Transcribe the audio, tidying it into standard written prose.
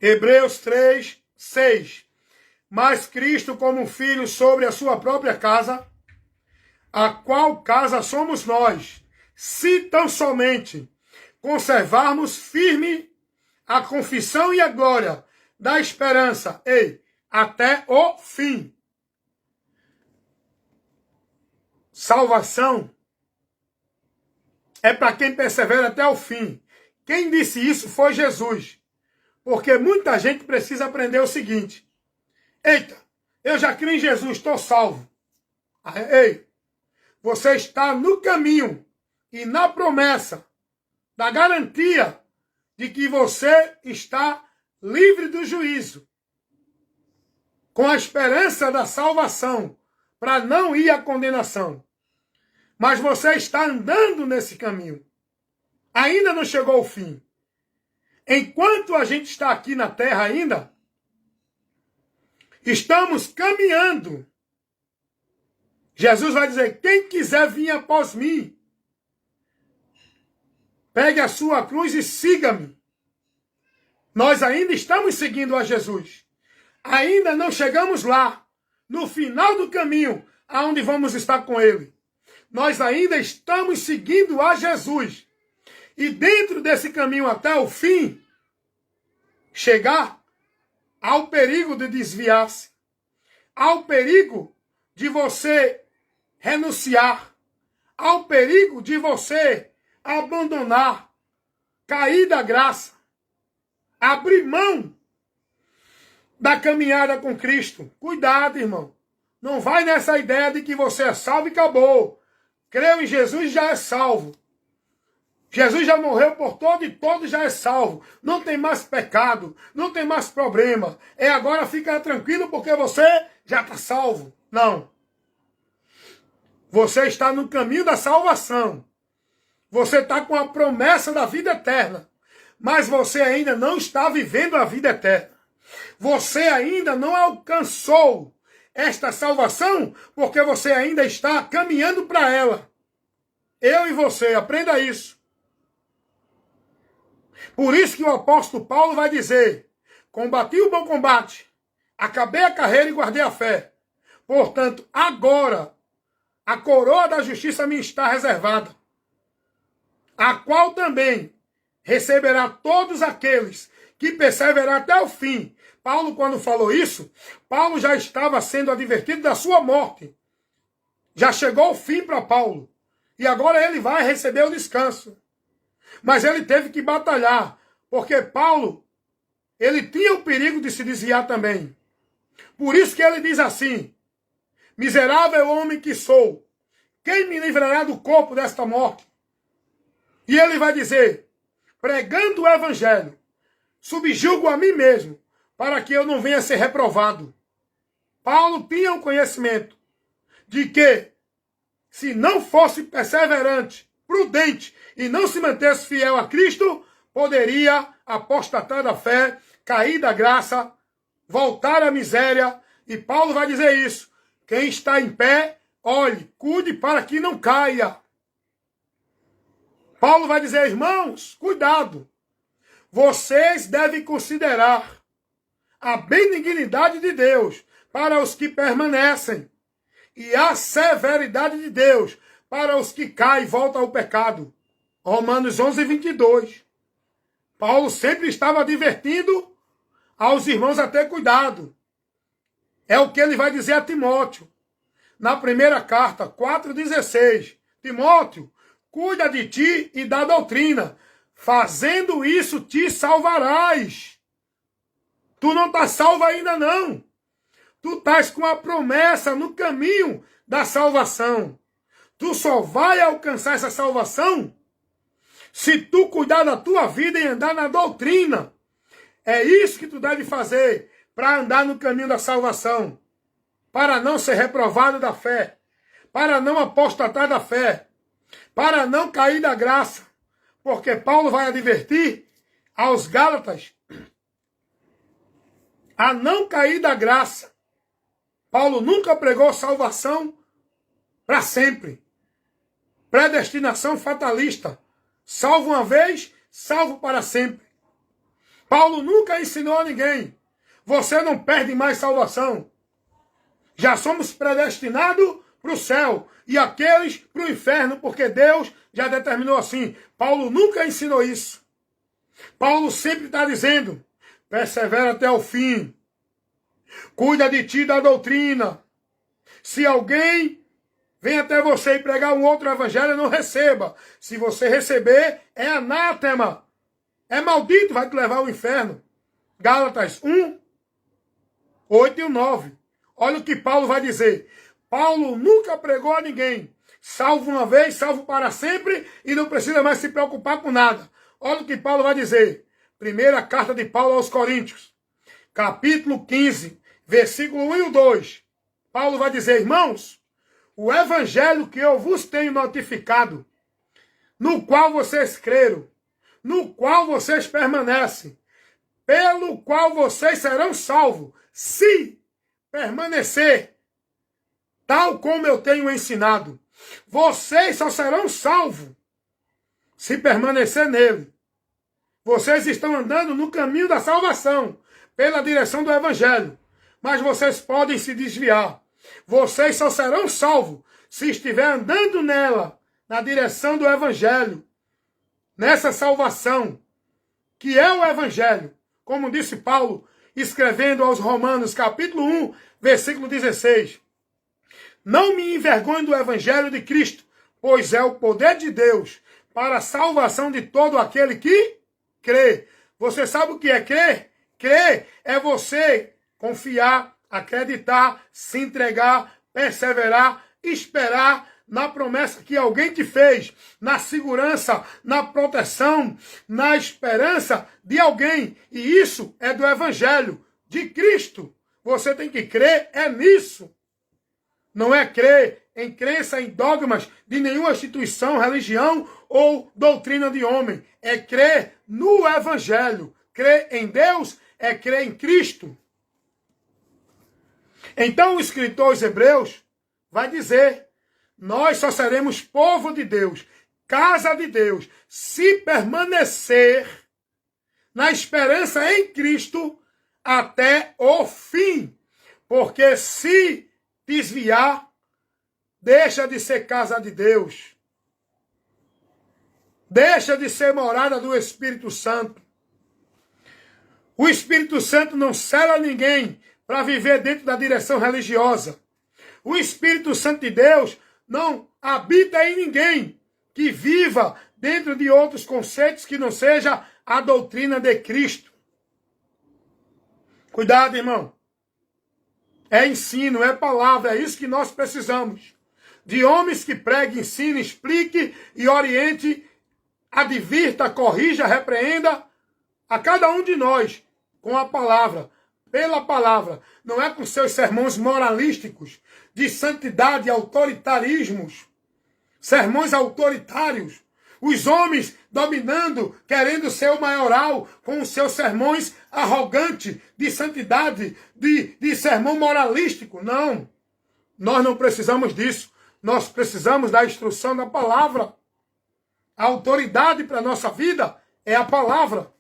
Hebreus 3, 6. Mas Cristo como filho sobre a sua própria casa, a qual casa somos nós, se tão somente conservarmos firme a confissão e a glória da esperança, até o fim. Salvação é para quem persevera até o fim. Quem disse isso foi Jesus. Porque muita gente precisa aprender o seguinte: eita, eu já criei em Jesus, estou salvo. Ei, você está no caminho e na promessa da garantia de que você está livre do juízo, com a esperança da salvação, para não ir à condenação. Mas você está andando nesse caminho. Ainda não chegou ao fim. Enquanto a gente está aqui na terra ainda, estamos caminhando. Jesus vai dizer: quem quiser vir após mim, pegue a sua cruz e siga-me. Nós ainda estamos seguindo a Jesus. Ainda não chegamos lá, no final do caminho, aonde vamos estar com Ele. Nós ainda estamos seguindo a Jesus. E dentro desse caminho até o fim, chegar ao perigo de desviar-se, ao perigo de você renunciar, ao perigo de você abandonar, cair da graça, abrir mão da caminhada com Cristo. Cuidado, irmão. Não vai nessa ideia de que você é salvo e acabou. Creu em Jesus e já é salvo. Jesus já morreu por todo e todo já é salvo. Não tem mais pecado, não tem mais problema. Agora fica tranquilo porque você já está salvo. Não. Você está no caminho da salvação. Você está com a promessa da vida eterna. Mas você ainda não está vivendo a vida eterna. Você ainda não alcançou esta salvação porque você ainda está caminhando para ela. Eu e você, aprenda isso. Por isso que o apóstolo Paulo vai dizer: combati o bom combate, acabei a carreira e guardei a fé. Portanto, agora, a coroa da justiça me está reservada, a qual também receberá todos aqueles que perseverar até o fim. Paulo, quando falou isso, Paulo já estava sendo advertido da sua morte. Já chegou o fim para Paulo. E agora ele vai receber o descanso. Mas ele teve que batalhar, porque Paulo, ele tinha o perigo de se desviar também. Por isso que ele diz assim: miserável homem que sou, quem me livrará do corpo desta morte? E ele vai dizer: pregando o evangelho, subjugo a mim mesmo, para que eu não venha a ser reprovado. Paulo tinha o conhecimento de que, se não fosse perseverante, prudente e não se mantesse fiel a Cristo, poderia apostatar da fé, cair da graça, voltar à miséria. E Paulo vai dizer isso: quem está em pé, olhe, cuide para que não caia. Paulo vai dizer: irmãos, cuidado, vocês devem considerar a benignidade de Deus para os que permanecem e a severidade de Deus para os que caem e voltam ao pecado. Romanos 11, 22. Paulo sempre estava advertindo aos irmãos a ter cuidado. É o que ele vai dizer a Timóteo. Na primeira carta, 4,16. Timóteo, cuida de ti e da doutrina. Fazendo isso, te salvarás. Tu não estás salvo ainda não. Tu estás com a promessa no caminho da salvação. Tu só vai alcançar essa salvação se tu cuidar da tua vida e andar na doutrina. É isso que tu deve fazer para andar no caminho da salvação. Para não ser reprovado da fé. Para não apostatar da fé. Para não cair da graça. Porque Paulo vai advertir aos Gálatas a não cair da graça. Paulo nunca pregou salvação para sempre. Predestinação fatalista. Salvo uma vez, salvo para sempre. Paulo nunca ensinou a ninguém. Você não perde mais salvação. Já somos predestinados para o céu e aqueles para o inferno, porque Deus já determinou assim. Paulo nunca ensinou isso. Paulo sempre está dizendo, persevera até o fim. Cuida de ti da doutrina. Se alguém vem até você e pregar um outro evangelho, não receba. Se você receber, é anátema. É maldito, vai te levar ao inferno. Gálatas 1, 8 e 9. Olha o que Paulo vai dizer. Paulo nunca pregou a ninguém. Salvo uma vez, salvo para sempre, e não precisa mais se preocupar com nada. Olha o que Paulo vai dizer. Primeira carta de Paulo aos Coríntios, capítulo 15, versículo 1 e 2. Paulo vai dizer, irmãos, o evangelho que eu vos tenho notificado, no qual vocês creram, no qual vocês permanecem, pelo qual vocês serão salvos, se permanecer, tal como eu tenho ensinado. Vocês só serão salvos se permanecer nele. Vocês estão andando no caminho da salvação, pela direção do evangelho, mas vocês podem se desviar. Vocês só serão salvos se estiver andando nela, na direção do evangelho, nessa salvação, que é o evangelho, como disse Paulo, escrevendo aos Romanos, capítulo 1, versículo 16. Não me envergonhe do evangelho de Cristo, pois é o poder de Deus para a salvação de todo aquele que crê. Você sabe o que é crer? Crer é você confiar, acreditar, se entregar, perseverar, esperar na promessa que alguém te fez, na segurança, na proteção, na esperança de alguém. E isso é do evangelho de Cristo. Você tem que crer nisso. Não é crer em crença em dogmas de nenhuma instituição, religião ou doutrina de homem. É crer no evangelho. Crer em Deus é crer em Cristo. Então o escritor aos Hebreus vai dizer, nós só seremos povo de Deus, casa de Deus, se permanecer na esperança em Cristo até o fim. Porque se desviar, deixa de ser casa de Deus. Deixa de ser morada do Espírito Santo. O Espírito Santo não sela ninguém para viver dentro da direção religiosa. O Espírito Santo de Deus não habita em ninguém que viva dentro de outros conceitos que não seja a doutrina de Cristo. Cuidado, irmão. É ensino, é palavra, é isso que nós precisamos. De homens que preguem, ensine, explique e oriente, advirta, corrija, repreenda a cada um de nós com a palavra, pela palavra. Não é com seus sermões moralísticos, de santidade e autoritarismos. Sermões autoritários. Os homens dominando, querendo ser o maioral, com os seus sermões arrogantes, de santidade, de sermão moralístico. Não. Nós não precisamos disso. Nós precisamos da instrução da palavra. A autoridade para a nossa vida é a palavra.